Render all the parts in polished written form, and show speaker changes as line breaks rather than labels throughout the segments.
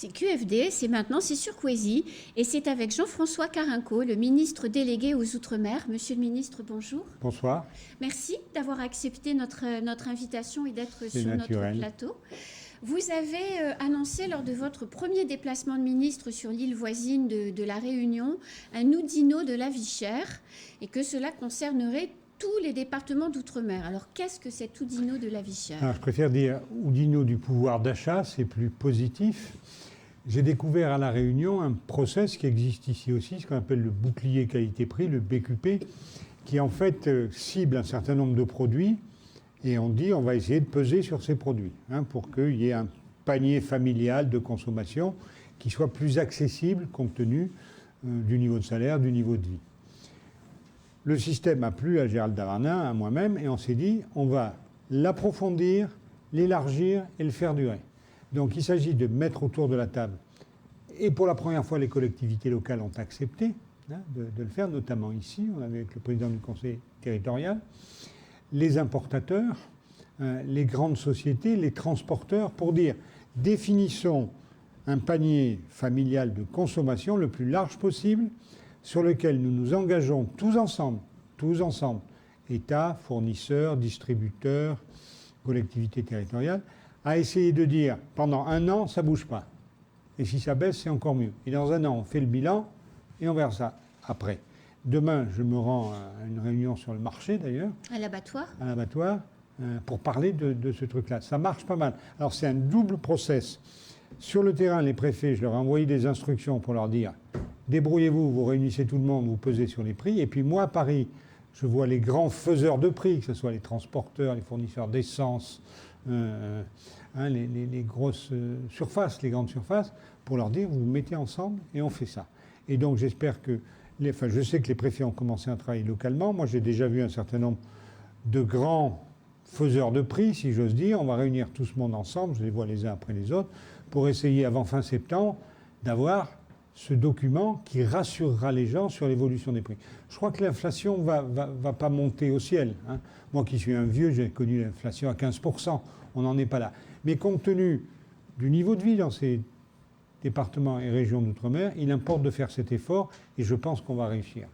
C'est QFD, c'est maintenant, c'est sur Quasi, et c'est avec Jean-François Carenco, le ministre délégué aux Outre-mer. Monsieur le ministre, bonjour.
Bonsoir.
Merci d'avoir accepté notre invitation et d'être sur
naturel.
notre plateau. Vous avez annoncé lors de votre premier déplacement de ministre sur l'île voisine de La Réunion un Oudinot de la vie chère et que cela concernerait tous les départements d'outre-mer. Alors, qu'est-ce que cet Oudinot de la vie chère ?
Alors, je préfère dire Oudinot du pouvoir d'achat, c'est plus positif. J'ai découvert à La Réunion un process qui existe ici aussi, ce qu'on appelle le bouclier qualité-prix, le BQP, qui en fait cible un certain nombre de produits et on dit on va essayer de peser sur ces produits pour qu'il y ait un panier familial de consommation qui soit plus accessible compte tenu du niveau de salaire, du niveau de vie. Le système a plu à Gérald Darmanin, à moi-même, et on s'est dit, on va l'approfondir, l'élargir et le faire durer. Donc il s'agit de mettre autour de la table, et pour la première fois les collectivités locales ont accepté de le faire, notamment ici, on avait avec le président du conseil territorial, les importateurs, les grandes sociétés, les transporteurs, pour dire, définissons un panier familial de consommation le plus large possible, sur lequel nous nous engageons tous ensemble, État, fournisseurs, distributeurs, collectivités territoriales, à essayer de dire, pendant un an, ça ne bouge pas. Et si ça baisse, c'est encore mieux. Et dans un an, on fait le bilan et on verra ça après. Demain, je me rends à une réunion sur le marché, d'ailleurs.
À l'abattoir ?
À l'abattoir, pour parler de ce truc-là. Ça marche pas mal. Alors, c'est un double process. Sur le terrain, les préfets, je leur ai envoyé des instructions pour leur dire débrouillez-vous, vous réunissez tout le monde, vous pesez sur les prix. Et puis moi, à Paris, je vois les grands faiseurs de prix, que ce soit les transporteurs, les fournisseurs d'essence, les grosses surfaces, les grandes surfaces, pour leur dire vous vous mettez ensemble et on fait ça. Et donc j'espère que, je sais que les préfets ont commencé à travailler localement. Moi, j'ai déjà vu un certain nombre de grands faiseurs de prix, si j'ose dire. On va réunir tout ce monde ensemble, je les vois les uns après les autres, pour essayer avant fin septembre d'avoir ce document qui rassurera les gens sur l'évolution des prix. Je crois que l'inflation va pas monter au ciel. Moi qui suis un vieux, j'ai connu l'inflation à 15%. On n'en est pas là. Mais compte tenu du niveau de vie dans ces départements et régions d'outre-mer, il importe de faire cet effort et je pense qu'on va réussir.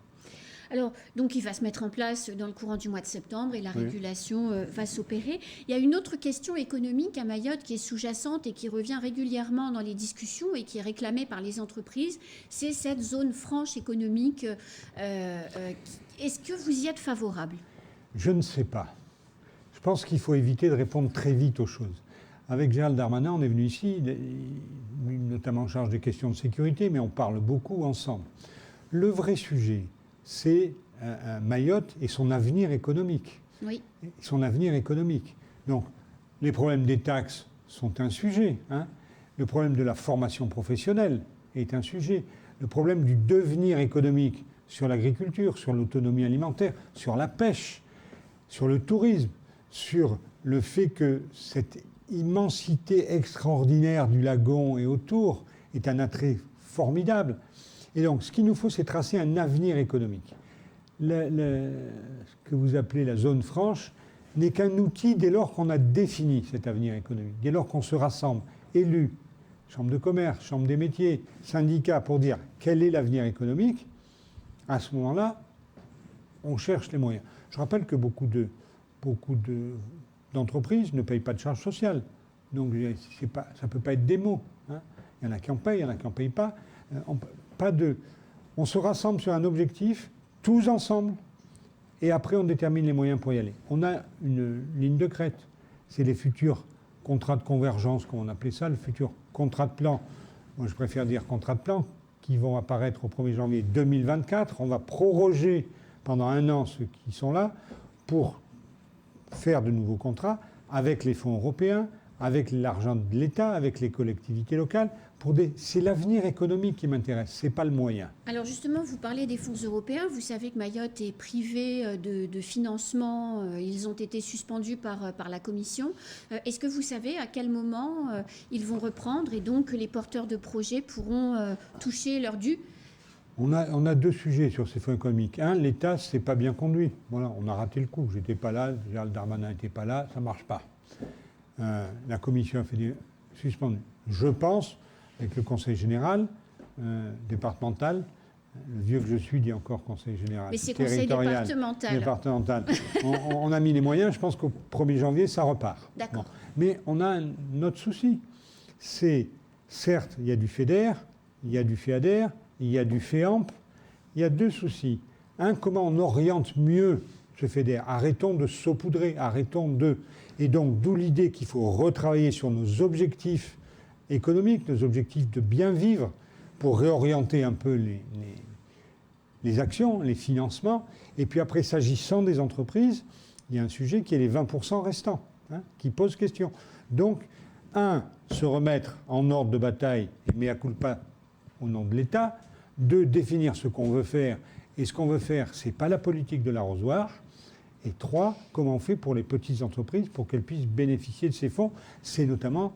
Alors, donc, il va se mettre en place dans le courant du mois de septembre et la régulation va s'opérer. Il y a une autre question économique à Mayotte qui est sous-jacente et qui revient régulièrement dans les discussions et qui est réclamée par les entreprises. C'est cette zone franche économique. Est-ce que vous y êtes favorable ?
Je ne sais pas. Je pense qu'il faut éviter de répondre très vite aux choses. Avec Gérald Darmanin, on est venu ici, notamment en charge des questions de sécurité, mais on parle beaucoup ensemble. Le vrai sujet, c'est Mayotte et son avenir économique.
Oui.
Son avenir économique. Donc, les problèmes des taxes sont un sujet. Le problème de la formation professionnelle est un sujet. Le problème du devenir économique sur l'agriculture, sur l'autonomie alimentaire, sur la pêche, sur le tourisme, sur le fait que cette immensité extraordinaire du lagon et autour est un attrait formidable. Et donc, ce qu'il nous faut, c'est tracer un avenir économique. Ce que vous appelez la zone franche n'est qu'un outil dès lors qu'on a défini cet avenir économique, dès lors qu'on se rassemble, élus, chambre de commerce, chambre des métiers, syndicats, pour dire quel est l'avenir économique. À ce moment-là, on cherche les moyens. Je rappelle que beaucoup d'entreprises ne payent pas de charges sociales. Donc, ça ne peut pas être des mots. Il y en a qui en payent, il y en a qui n'en payent pas. On se rassemble sur un objectif, tous ensemble, et après on détermine les moyens pour y aller. On a une ligne de crête, c'est les futurs contrats de convergence, comme on appelait ça, le futur contrat de plan. Moi je préfère dire contrat de plan, qui vont apparaître au 1er janvier 2024. On va proroger pendant un an ceux qui sont là pour faire de nouveaux contrats avec les fonds européens, avec l'argent de l'État, avec les collectivités locales. C'est l'avenir économique qui m'intéresse, ce n'est pas le moyen.
Alors justement, vous parlez des fonds européens. Vous savez que Mayotte est privée de financement. Ils ont été suspendus par la Commission. Est-ce que vous savez à quel moment ils vont reprendre et donc que les porteurs de projets pourront toucher leur dû ?
On a deux sujets sur ces fonds économiques. Un, l'État ne s'est pas bien conduit. Voilà, on a raté le coup. J'étais pas là, Gérald Darmanin n'était pas là, ça ne marche pas. La Commission a fait des suspendus. Je pense, avec le conseil général départemental. Le vieux que je suis dit encore conseil général.
Mais c'est conseil départemental.
Départemental. On a mis les moyens, je pense qu'au 1er janvier, ça repart.
D'accord.
Bon. Mais on a un autre souci. C'est, certes, il y a du FEDER, il y a du FEADER, il y a du FEAMP. Il y a 2 soucis. Un, comment on oriente mieux ce FEDER. Arrêtons de saupoudrer, arrêtons de... Et donc, d'où l'idée qu'il faut retravailler sur nos objectifs économiques, nos objectifs de bien vivre, pour réorienter un peu les actions, les financements. Et puis après, s'agissant des entreprises, il y a un sujet qui est les 20% restants, qui pose question. Donc, se remettre en ordre de bataille, et mea culpa au nom de l'État. 2, définir ce qu'on veut faire. Et ce qu'on veut faire, ce n'est pas la politique de l'arrosoir. Et 3, comment on fait pour les petites entreprises pour qu'elles puissent bénéficier de ces fonds. C'est notamment,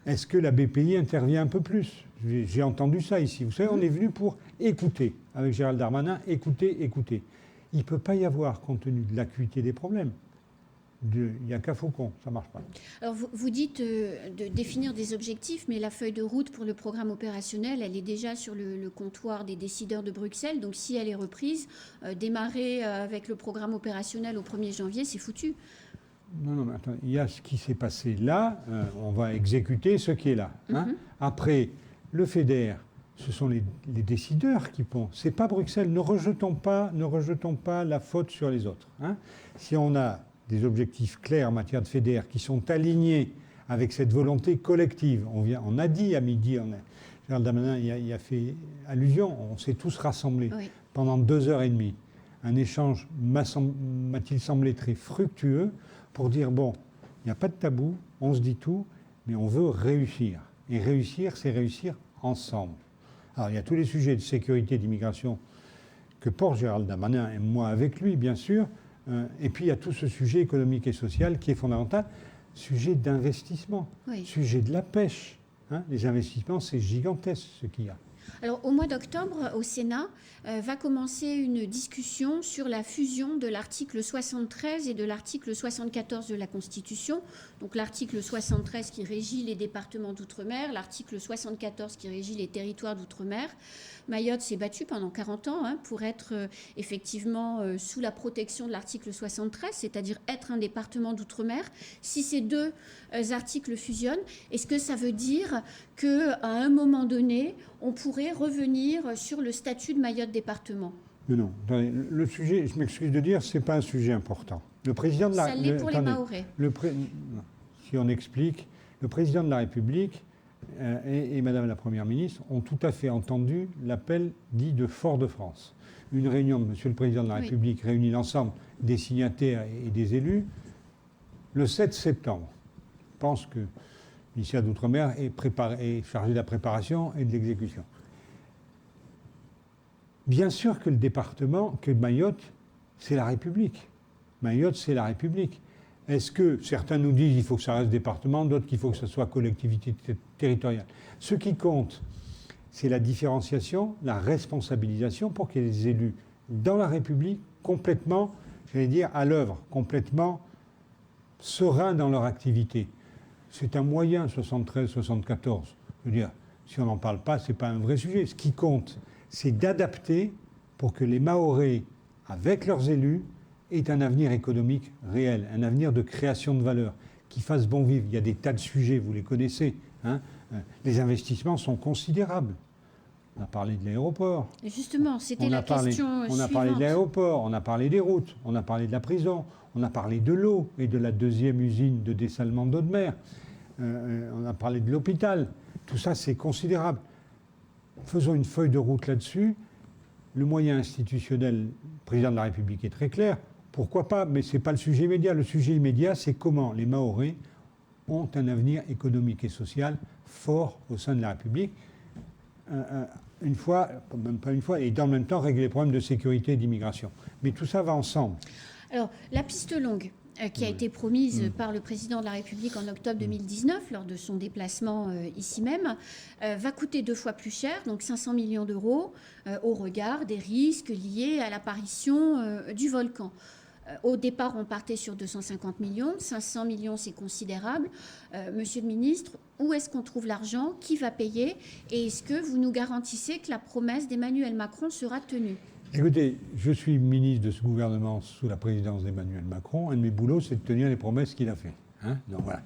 est-ce que la BPI intervient un peu plus ? J'ai entendu ça ici. Vous savez, on est venu pour écouter, avec Gérald Darmanin, écouter. Il ne peut pas y avoir, compte tenu de l'acuité des problèmes. Il n'y a qu'à Faucon, ça ne marche pas.
Alors vous dites de définir des objectifs, mais la feuille de route pour le programme opérationnel, elle est déjà sur le comptoir des décideurs de Bruxelles. Donc si elle est reprise, démarrer avec le programme opérationnel au 1er janvier, c'est foutu.
Non, mais attends, il y a ce qui s'est passé là, on va exécuter ce qui est là. Après, le FEDER, ce sont les décideurs qui font. Ce n'est pas Bruxelles. Ne rejetons pas la faute sur les autres. Si on a des objectifs clairs en matière de FEDER qui sont alignés avec cette volonté collective, on a dit à midi, Gérald Darmanin y a fait allusion, on s'est tous rassemblés pendant 2h30. Un échange m'a-t-il semblé très fructueux pour dire, bon, il n'y a pas de tabou, on se dit tout, mais on veut réussir. Et réussir, c'est réussir ensemble. Alors, il y a tous les sujets de sécurité, d'immigration que porte Gérald Darmanin, et moi avec lui, bien sûr. Et puis, il y a tout ce sujet économique et social qui est fondamental. Sujet d'investissement, sujet de la pêche. Les investissements, c'est gigantesque ce qu'il y a.
Alors, au mois d'octobre, au Sénat, va commencer une discussion sur la fusion de l'article 73 et de l'article 74 de la Constitution. Donc, l'article 73 qui régit les départements d'outre-mer, l'article 74 qui régit les territoires d'outre-mer. Mayotte s'est battue pendant 40 ans pour être effectivement sous la protection de l'article 73, c'est-à-dire être un département d'outre-mer. Si ces 2 articles fusionnent, est-ce que ça veut dire qu'à un moment donné, on pourrait revenir sur le statut de Mayotte département?
Non. Le sujet, je m'excuse de dire, ce n'est pas un sujet important. Le président de la
Ça l'est pour les Mahorais.
Si on explique, le président de la République et Madame la Première ministre ont tout à fait entendu l'appel dit de Fort-de-France. Une réunion de Monsieur le Président de la République réunit l'ensemble des signataires et des élus le 7 septembre. Je pense que le ministère d'Outre-mer est chargé de la préparation et de l'exécution. Bien sûr que le département, que Mayotte, c'est la République. Mayotte, c'est la République. Est-ce que certains nous disent qu'il faut que ça reste département, d'autres qu'il faut que ça soit collectivité territoriale? Ce qui compte, c'est la différenciation, la responsabilisation pour qu'il y ait des élus dans la République complètement, j'allais dire, à l'œuvre, complètement sereins dans leur activité. C'est un moyen, 73-74. Je veux dire, si on n'en parle pas, ce n'est pas un vrai sujet. Ce qui compte, c'est d'adapter pour que les Mahorais, avec leurs élus, aient un avenir économique réel, un avenir de création de valeur, qui fasse bon vivre. Il y a des tas de sujets, vous les connaissez. Les investissements sont considérables. On a parlé de l'aéroport.
Et justement, c'était la question suivante.
On a parlé de l'aéroport, on a parlé des routes, on a parlé de la prison, on a parlé de l'eau et de la 2e usine de dessalement d'eau de mer. On a parlé de l'hôpital. Tout ça, c'est considérable. Faisons une feuille de route là-dessus. Le moyen institutionnel, le président de la République est très clair. Pourquoi pas? Mais ce n'est pas le sujet immédiat. Le sujet immédiat, c'est comment les Mahorais ont un avenir économique et social fort au sein de la République. Une fois, même pas une fois, et dans le même temps régler les problèmes de sécurité et d'immigration. Mais tout ça va ensemble.
Alors, la piste longue qui a été promise par le président de la République en octobre 2019, lors de son déplacement ici même, va coûter 2 fois plus cher, donc 500 millions d'euros, au regard des risques liés à l'apparition du volcan. Au départ, on partait sur 250 millions, 500 millions, c'est considérable. Monsieur le ministre, où est-ce qu'on trouve l'argent? Qui va payer? Et est-ce que vous nous garantissez que la promesse d'Emmanuel Macron sera tenue?
Écoutez, je suis ministre de ce gouvernement sous la présidence d'Emmanuel Macron. Un de mes boulots, c'est de tenir les promesses qu'il a faites. Hein, donc voilà.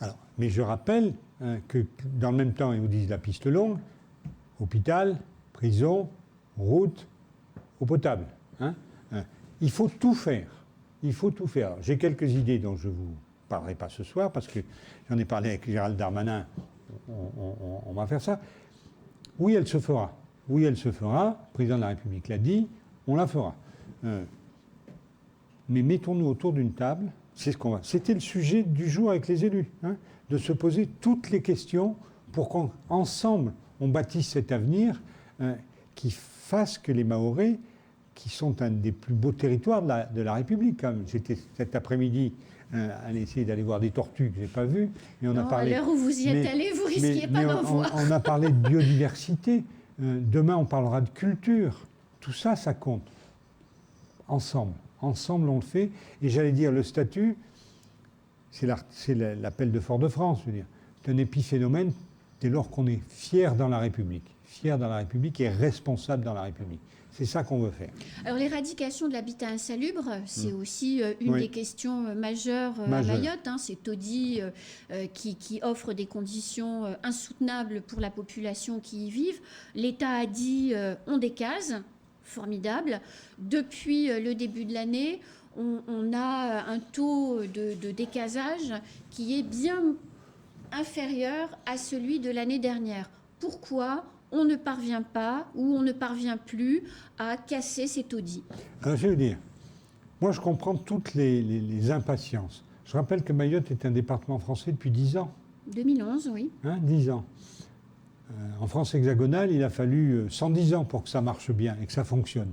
Alors, mais je rappelle que dans le même temps, ils vous disent la piste longue, hôpital, prison, route, eau potable. Hein. Il faut tout faire. Il faut tout faire. J'ai quelques idées dont je ne vous parlerai pas ce soir, parce que j'en ai parlé avec Gérald Darmanin. On va faire ça. Oui, elle se fera. Oui, elle se fera. Le président de la République l'a dit. On la fera. Mais mettons-nous autour d'une table. C'est ce qu'on va. C'était le sujet du jour avec les élus, hein, de se poser toutes les questions pour qu'ensemble on bâtisse cet avenir qui fasse que les Mahorais, qui sont un des plus beaux territoires de la République, quand même. J'étais cet après-midi à essayer d'aller voir des tortues que je n'ai pas vues. Mais on a parlé,
à l'heure où vous y êtes allé, vous risquiez pas d'en voir.
On a parlé de biodiversité. Demain, on parlera de culture. Tout ça, ça compte. Ensemble. Ensemble, on le fait. Et j'allais dire, le statut, c'est l'appel de Fort-de-France. Je veux dire. C'est un épiphénomène dès lors qu'on est fier dans la République. Fier dans la République et responsable dans la République. C'est ça qu'on veut faire.
Alors, l'éradication de l'habitat insalubre, c'est aussi une des questions majeures à Mayotte. Hein. C'est taudis qui offre des conditions insoutenables pour la population qui y vit. L'État a dit on décase, formidable. Depuis le début de l'année, on a un taux de décasage qui est bien inférieur à celui de l'année dernière. Pourquoi on ne parvient pas ou on ne parvient plus à casser ces taudis?
Alors, je vais vous dire, moi je comprends toutes les impatiences. Je rappelle que Mayotte est un département français depuis 10 ans.
2011, oui.
10 ans. En France hexagonale, il a fallu 110 ans pour que ça marche bien et que ça fonctionne.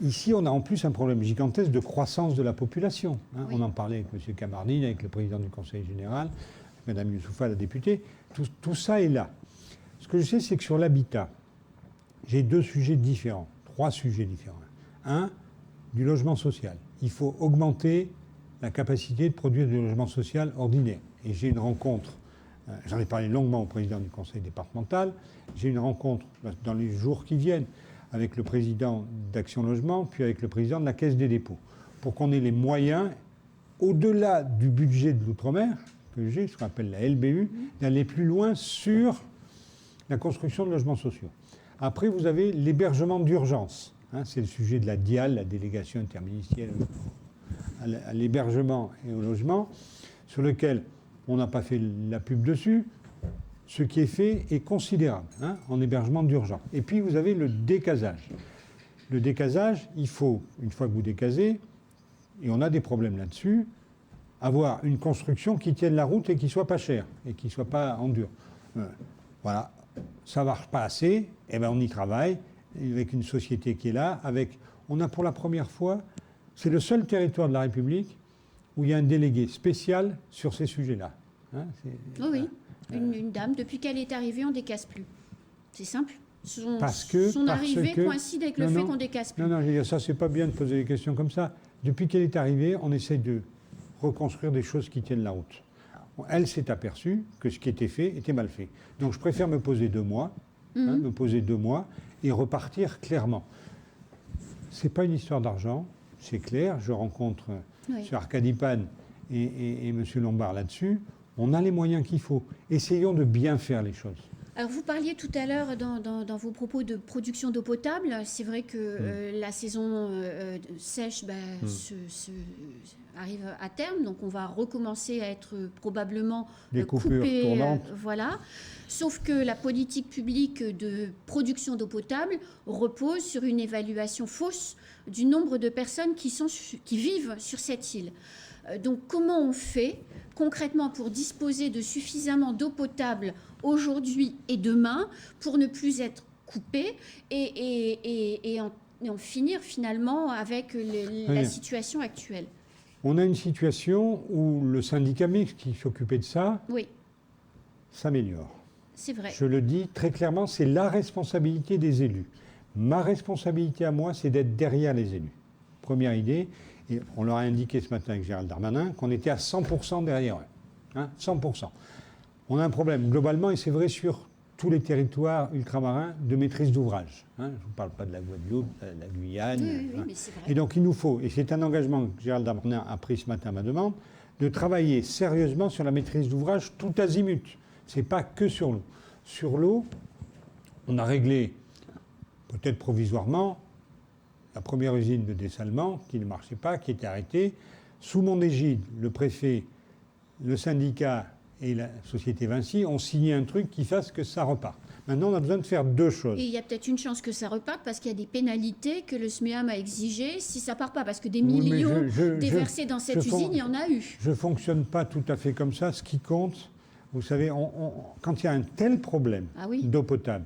Ici, on a en plus un problème gigantesque de croissance de la population. Oui. On en parlait avec M. Kamardine, avec le président du Conseil général, Mme Youssoufa, la députée. Tout ça est là. Ce que je sais, c'est que sur l'habitat, j'ai 3 sujets différents. Un, du logement social. Il faut augmenter la capacité de produire du logement social ordinaire. Et j'ai une rencontre, j'en ai parlé longuement au président du conseil départemental, j'ai une rencontre dans les jours qui viennent avec le président d'Action Logement, puis avec le président de la Caisse des dépôts, pour qu'on ait les moyens, au-delà du budget de l'outre-mer, que j'ai, ce qu'on appelle la LBU, d'aller plus loin sur la construction de logements sociaux. Après, vous avez l'hébergement d'urgence. Hein, c'est le sujet de la DIAL, la délégation interministérielle à l'hébergement et au logement, sur lequel on n'a pas fait la pub dessus. Ce qui est fait est considérable en hébergement d'urgence. Et puis, vous avez le décasage. Le décasage, il faut, une fois que vous décasez, et on a des problèmes là-dessus, avoir une construction qui tienne la route et qui ne soit pas chère, et qui ne soit pas en dur. Voilà. Ça ne marche pas assez, et bien on y travaille avec une société qui est là. On a pour la première fois, c'est le seul territoire de la République où il y a un délégué spécial sur ces sujets-là.
Oui. Une dame, depuis qu'elle est arrivée, on ne décasse plus. C'est simple. Son arrivée coïncide avec le fait qu'on ne décasse plus.
Non, je veux dire, ça, c'est pas bien de poser des questions comme ça. Depuis qu'elle est arrivée, on essaie de reconstruire des choses qui tiennent la route. Elle s'est aperçue que ce qui était fait était mal fait. Donc je préfère me poser 2 mois, et repartir clairement. Ce n'est pas une histoire d'argent, c'est clair. Je rencontre M. Arkadipan et M. Lombard là-dessus. On a les moyens qu'il faut. Essayons de bien faire les choses.
Alors vous parliez tout à l'heure dans vos propos de production d'eau potable. C'est vrai que la saison sèche arrive à terme, donc on va recommencer à être probablement
des coupures tournantes.
Voilà. Sauf que la politique publique de production d'eau potable repose sur une évaluation fausse du nombre de personnes qui vivent sur cette île. Donc comment on fait concrètement pour disposer de suffisamment d'eau potable aujourd'hui et demain pour ne plus être coupé et en finir finalement avec la situation actuelle?
On a une situation où le syndicat mixte qui s'occupait de ça s'améliore.
C'est vrai.
Je le dis très clairement, c'est la responsabilité des élus. Ma responsabilité à moi, c'est d'être derrière les élus. première idée. Et on leur a indiqué ce matin avec Gérald Darmanin qu'on était à 100% derrière eux. Hein, 100%. On a un problème globalement, et c'est vrai sur tous les territoires ultramarins, de maîtrise d'ouvrage. Hein, je ne vous parle pas de la Guadeloupe, de la Guyane.
Oui, mais c'est vrai.
Et donc il nous faut, et c'est un engagement que Gérald Darmanin a pris ce matin à ma demande, de travailler sérieusement sur la maîtrise d'ouvrage tout azimut. Ce n'est pas que sur l'eau. Sur l'eau, on a réglé, peut-être provisoirement, la première usine de dessalement qui ne marchait pas, qui était arrêtée. Sous mon égide, le préfet, le syndicat et la société Vinci ont signé un truc qui fasse que ça repart. Maintenant, on a besoin de faire deux choses.
Et il y a peut-être une chance que ça reparte parce qu'il y a des pénalités que le SMEAM a exigées si ça ne part pas. Parce que des millions déversés dans cette usine, il y en a eu.
Je ne fonctionne pas tout à fait comme ça. Ce qui compte, vous savez, quand il y a un tel problème d'eau potable,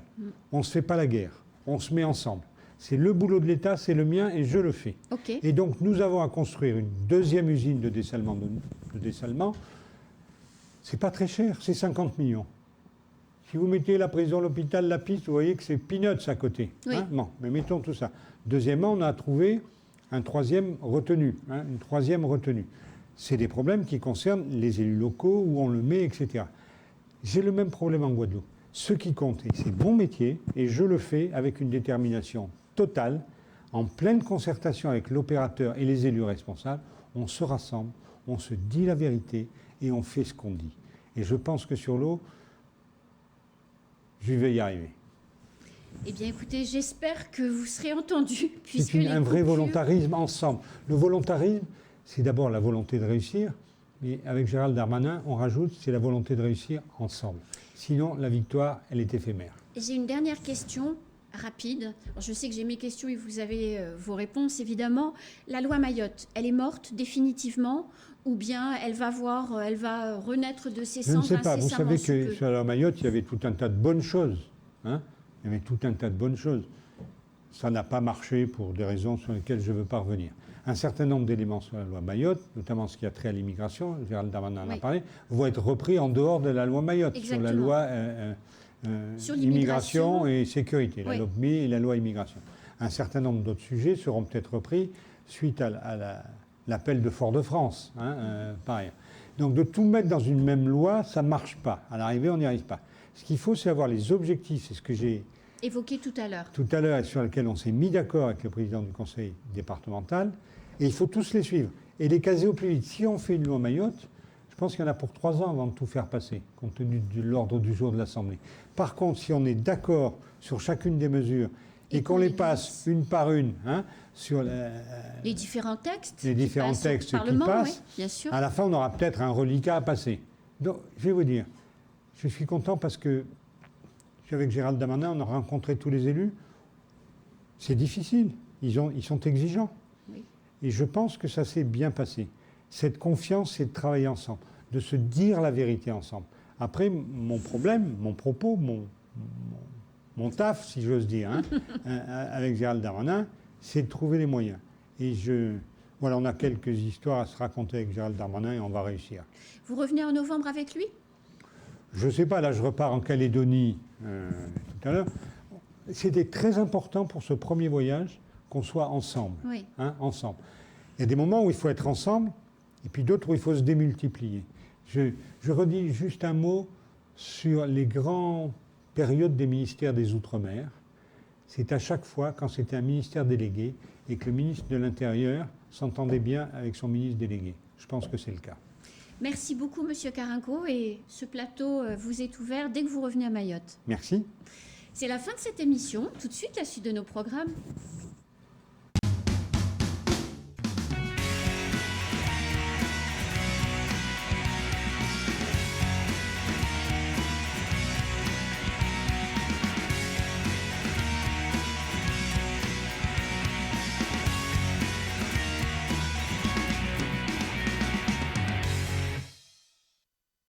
on ne se fait pas la guerre. On se met ensemble. C'est le boulot de l'État, c'est le mien et je le fais.
Okay.
Et donc, nous avons à construire une deuxième usine de dessalement. C'est pas très cher, c'est 50 millions. Si vous mettez la prison, l'hôpital, la piste, vous voyez que c'est peanuts à côté.
Oui.
Hein, bon, mais mettons tout ça. Deuxièmement, on a trouvé une troisième retenue. C'est des problèmes qui concernent les élus locaux, où on le met, etc. J'ai le même problème en Guadeloupe. Ce qui compte, et c'est mon métier, et je le fais avec une détermination totale, en pleine concertation avec l'opérateur et les élus responsables, on se rassemble, on se dit la vérité et on fait ce qu'on dit. Et je pense que sur l'eau, je vais y arriver.
Eh bien, écoutez, j'espère que vous serez entendus.
C'est un vrai volontarisme ensemble. Le volontarisme, c'est d'abord la volonté de réussir, mais avec Gérald Darmanin, on rajoute, c'est la volonté de réussir ensemble. Sinon, la victoire, elle est éphémère.
J'ai une dernière question rapide. Alors, je sais que j'ai mes questions et vous avez vos réponses, évidemment. La loi Mayotte, elle est morte définitivement ou bien elle va renaître de ses cendres?
Je ne sais pas. Vous savez que sur la loi Mayotte, il y avait tout un tas de bonnes choses. Hein, il y avait tout un tas de bonnes choses. Ça n'a pas marché pour des raisons sur lesquelles je ne veux pas revenir. Un certain nombre d'éléments sur la loi Mayotte, notamment ce qui a trait à l'immigration, Gérald Darmanin en a parlé, vont être repris en dehors de la loi Mayotte,
exactement,
sur la loi sur immigration et sécurité, la LOPMI et la loi immigration. Un certain nombre d'autres sujets seront peut-être repris suite à l'appel de Fort-de-France, par ailleurs. Donc de tout mettre dans une même loi, ça ne marche pas. À l'arrivée, on n'y arrive pas. Ce qu'il faut, c'est avoir les objectifs, c'est ce que j'ai
évoqué tout à l'heure.
Tout à l'heure, et sur lequel on s'est mis d'accord avec le président du conseil départemental, et il faut tous les suivre et les caser au plus vite. Si on fait une loi Mayotte, je pense qu'il y en a pour 3 ans avant de tout faire passer, compte tenu de l'ordre du jour de l'Assemblée. Par contre, si on est d'accord sur chacune des mesures et qu'on les passe une par une, sur
les différents textes,
qui passent,
bien sûr.
À la fin, on aura peut-être un reliquat à passer. Donc, je vais vous dire, je suis content parce que avec Gérald Darmanin, on a rencontré tous les élus. C'est difficile. Ils sont exigeants.
Oui.
Et je pense que ça s'est bien passé. Cette confiance, c'est de travailler ensemble, de se dire la vérité ensemble. Après, mon problème, mon propos, mon taf, si j'ose dire, avec Gérald Darmanin, c'est de trouver les moyens. Et voilà, on a quelques histoires à se raconter avec Gérald Darmanin et on va réussir.
Vous revenez en novembre avec lui ?
Je ne sais pas, là je repars en Calédonie tout à l'heure. C'était très important pour ce premier voyage qu'on soit ensemble.
Oui.
Ensemble. Il y a des moments où il faut être ensemble et puis d'autres où il faut se démultiplier. Je redis juste un mot sur les grandes périodes des ministères des Outre-mer. C'est à chaque fois quand c'était un ministère délégué et que le ministre de l'Intérieur s'entendait bien avec son ministre délégué. Je pense que c'est le cas.
Merci beaucoup, Monsieur Carinco, et ce plateau vous est ouvert dès que vous revenez à Mayotte.
Merci.
C'est la fin de cette émission. Tout de suite, la suite de nos programmes.